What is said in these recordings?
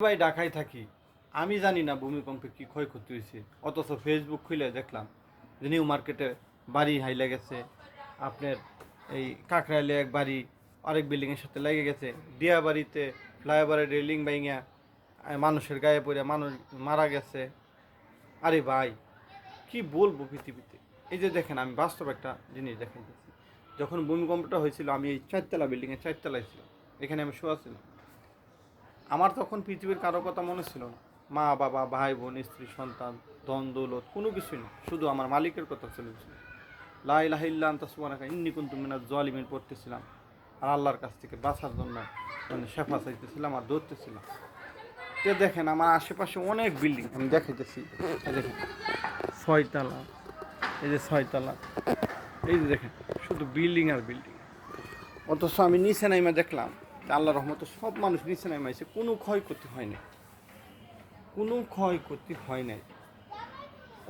ভাই ঢাকায় থাকি, আমি জানি না ভূমিকম্পে কি ক্ষয়ক্ষতি হয়েছে, অথচ ফেসবুক খুলে দেখলাম যে নিউ মার্কেটে বাড়ি হাইলে গেছে, আপনার এই কাকরাইলে এক বাড়ি আরেক বিল্ডিংয়ের সাথে লেগে গেছে, দিয়া বাড়িতে ফ্লাইওভারের রেলিং ভাঙিয়া মানুষের গায়ে পড়ে মানুষ মারা গেছে। আরে ভাই কি বলবো পৃথিবীতে। এই যে দেখেন, আমি বাস্তব একটা জিনিস দেখাইতেছি। যখন ভূমিকম্পটা হয়েছিল আমি এই চারতলা বিল্ডিংয়ে চারতলায় ছিলাম, এখানে আমি শোয়া ছিলাম। আমার তখন পৃথিবীর কারো কথা মনে ছিল না, মা বাবা ভাই বোন স্ত্রী সন্তান ধন দৌলত কোনো কিছুই না, শুধু আমার মালিকের কথা চলেছিল। লা ইলাহা ইল্লা আনতা সুবহানাকা ইন্নী কুনতু মিনাজ জালিমিন পড়তেছিলাম, আর আল্লাহর কাছ থেকে বাঁচার জন্য মানে শেফা চাইতেছিলাম আর দৌড়তেছিলাম। তো দেখেন আমার আশেপাশে অনেক বিল্ডিং আমি দেখাইতেছি। দেখেন ছয়তলা, এই যে ছয়তলা, এই যে দেখেন শুধু বিল্ডিং আর বিল্ডিং। অথচ আমি নিচে নাইমা দেখলাম আল্লাহর রহমতে সব মানুষ নিচে নাইমাইছে, কোনো ক্ষয়ক্ষতি হয় নাই, কোনো ক্ষয়ক্ষতি হয় নাই।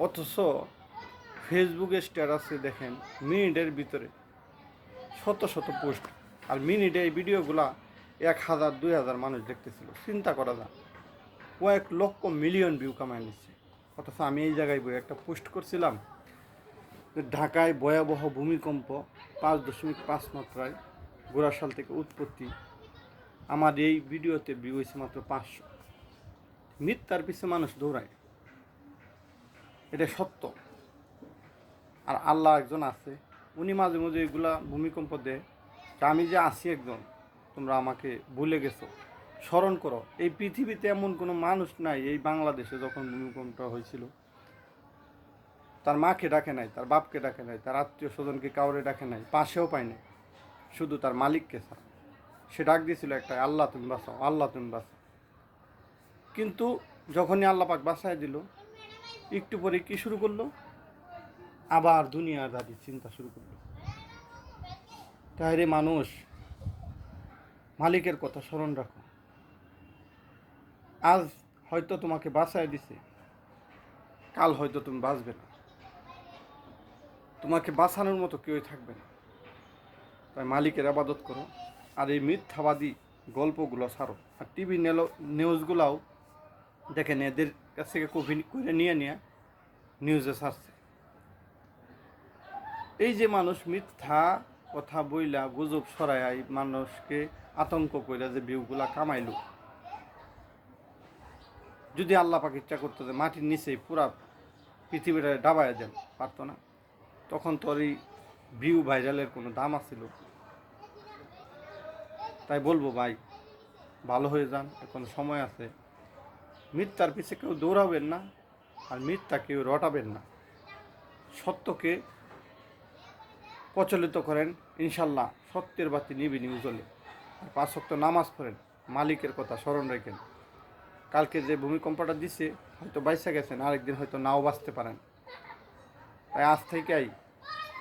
অথচ ফেসবুকে স্ট্যাটাসে দেখেন মিনিটের ভিতরে শত শত পোস্ট, আর মিনিটে এই ভিডিওগুলা 1000 2000 মানুষ দেখতেছিল। চিন্তা করা যায়, কয়েক লক্ষ মিলিয়ন ভিউ কামাই নিচ্ছে। অথচ আমি এই জায়গায় বই একটা পোস্ট করছিলাম যে ঢাকায় ভয়াবহ ভূমিকম্প 5.5 মাত্রায় গোড়াশাল থেকে উৎপত্তি। আমার এই ভিডিওতে ভিউ হয়েছে মাত্র 500। মিথ্যার পিছনে মানুষ দৌড়ায়, এটা সত্য। আর আল্লাহ একজন আছে, উনি মাঝে মাঝে এগুলা ভূমিকম্প দেয়। আমি যে আছি একজন, তোমরা আমাকে ভুলে গেছো, স্মরণ করো। এই পৃথিবীতে এমন কোনো মানুষ নাই, এই বাংলাদেশে যখন ভূমিকম্পটা হয়েছিল তার মাকে ডাকে নাই, তার বাপকে ডাকে নাই, তার আত্মীয় স্বজনকে কাউরে ডাকে নাই, পাশেও পায় নাই, শুধু তার মালিককে ছাড়া। সে ডাক দিয়েছিল একটা, আল্লাহ তুমি বাঁচাও, আল্লাহ তুমি বাঁচাও। কিন্তু যখনই আল্লাহ পাক বাঁচায় দিল, একটু পরে কি শুরু করলো, আবার দুনিয়াদারি চিন্তা শুরু করলো। তাই রে মানুষ, মালিকের কথা স্মরণ রাখো। আজ হয়তো তোমাকে বাঁচায় দিছে, কাল হয়তো তুমি বাঁচবে না, তোমাকে বাঁচানোর মতো কেউই থাকবে না। তাই মালিকের আবাদত করো, আর এই মিথ্যাবাদী গল্পগুলো ছাড়ো। আর টিভি নিউজগুলাও দেখেন এদের কাছ থেকে কপি করে নিয়ে নিউজে ছাড়ছে। এই যে মানুষ মিথ্যা কথা বইলা গুজব ছড়ায় মানুষকে আতঙ্ক কইরা যে ভিউগুলা কামাইল, যদি আল্লাহ পাক ইচ্ছা করতো যে মাটির নিচেই পুরা পৃথিবীটা ডাবায় দেন, পারতো না? তখন তোর এই ভিউ ভাইরালের কোনো দাম আছিল? তাই বলবো ভাই, ভালো হয়ে যান, এখন সময় আছে। মিথ্যার পিছে কেউ দৌড়াবেন না, আর মিথ্যা কেউ রটাবেন না। সত্যকে প্রচলিত করেন, ইনশাল্লাহ সত্যের বাতি নিবি উজ্জ্বলে। আর 5 ওয়াক্ত নামাজ পড়েন, মালিকের কথা স্মরণ রাখেন। কালকে যে ভূমিকম্পটা দিছে হয়তো বাইসা গেছেন, আরেকদিন হয়তো নাও বাঁচতে পারেন। তাই আজ থেকেই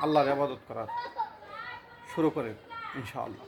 আল্লাহর ইবাদত করা শুরু করেন ইনশাআল্লাহ।